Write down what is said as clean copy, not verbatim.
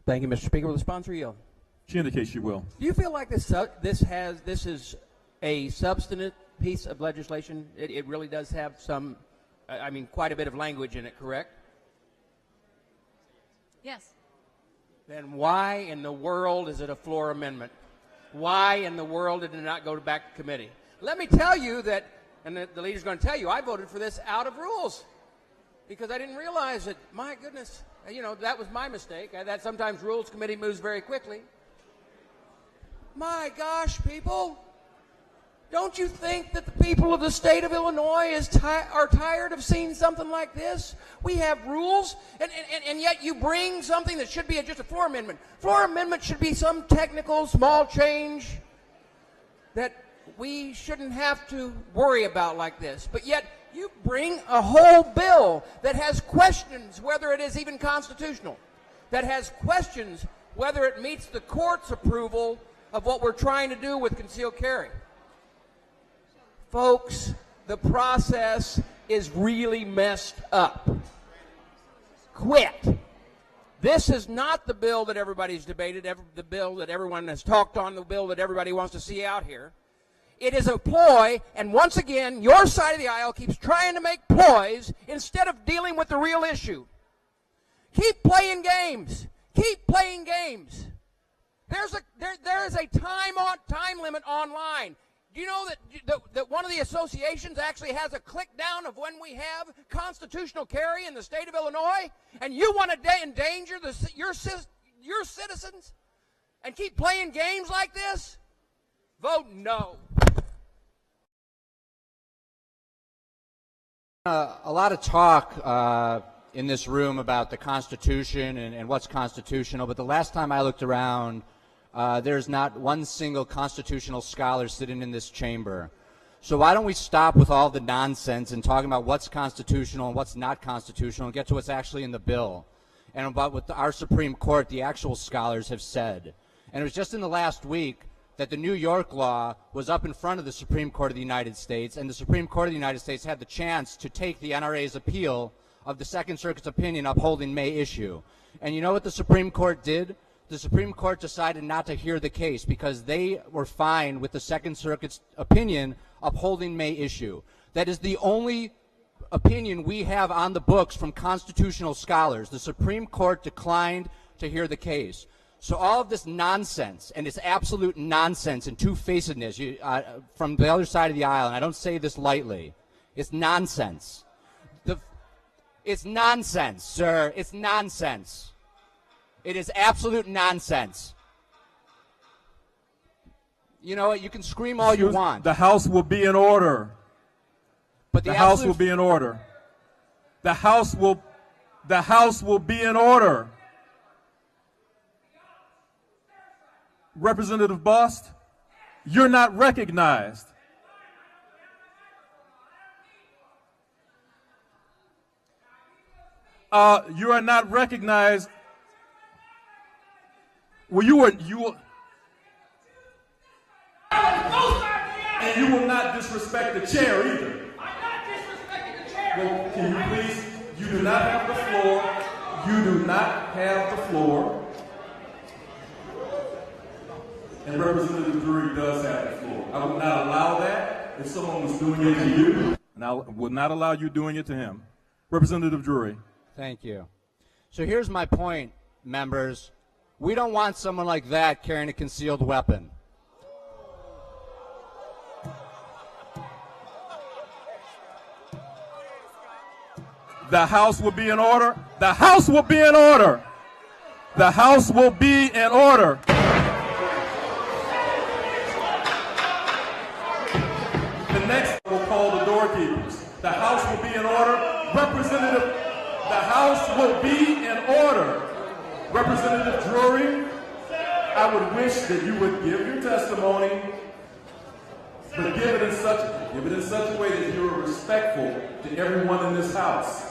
Thank you, Mr. Speaker. Will the sponsor yield? She indicates she will. Do you feel like this is a substantive piece of legislation? It really does have some, I mean, quite a bit of language in it, correct? Yes. Then why in the world is it a floor amendment? Why in the world did it not go back to committee? Let me tell you that, and the leader's going to tell you, I voted for this out of rules because I didn't realize it. My goodness, you know, that was my mistake. That sometimes Rules Committee moves very quickly. My gosh, people, don't you think that the people of the state of Illinois are tired of seeing something like this? We have rules, and yet you bring something that should be just a floor amendment. Floor amendment should be some technical small change that we shouldn't have to worry about like this. But yet you bring a whole bill that has questions whether it is even constitutional, that has questions whether it meets the court's approval of what we're trying to do with concealed carry. Folks, the process is really messed up. Quit. This is not the bill that everybody's debated, the bill that everyone has talked on, the bill that everybody wants to see out here. It is a ploy, and once again, your side of the aisle keeps trying to make ploys instead of dealing with the real issue. Keep playing games. Keep playing games. There is a time limit online. Do you know that one of the associations actually has a click down of when we have constitutional carry in the state of Illinois? And you want to endanger your citizens and keep playing games like this? Vote no. A lot of talk in this room about the Constitution and what's constitutional, but the last time I looked around, there's not one single constitutional scholar sitting in this chamber. So why don't we stop with all the nonsense and talking about what's constitutional and what's not constitutional and get to what's actually in the bill and about what our Supreme Court, the actual scholars, have said. And it was just in the last week that the New York law was up in front of the Supreme Court of the United States, and the Supreme Court of the United States had the chance to take the NRA's appeal of the Second Circuit's opinion upholding May issue. And you know what the Supreme Court did? The Supreme Court decided not to hear the case because they were fine with the Second Circuit's opinion upholding May issue. That is the only opinion we have on the books from constitutional scholars. The Supreme Court declined to hear the case. So all of this nonsense, and it's absolute nonsense and two-facedness from the other side of the aisle, and I don't say this lightly, it's nonsense. It's nonsense, sir. It's nonsense. It is absolute nonsense. You know what? You can scream all you want. The House will be in order. But the House will be in order. The House will be in order. Representative Bost, you're not recognized. You are not recognized. Well, you and you will not disrespect the chair either. I'm not disrespecting the chair. Well, can you please? You do not have the floor. You do not have the floor. And Representative Drury does have the floor. I would not allow that if someone was doing it to you. And I would not allow you doing it to him. Representative Drury. Thank you. So here's my point, members. We don't want someone like that carrying a concealed weapon. The House will be in order. The House will be in order. The House will be in order. The next will call the doorkeepers. The House will be in order. Representative, the House will be in order. Representative Drury, I would wish that you would give your testimony, but give it in such a way that you are respectful to everyone in this House.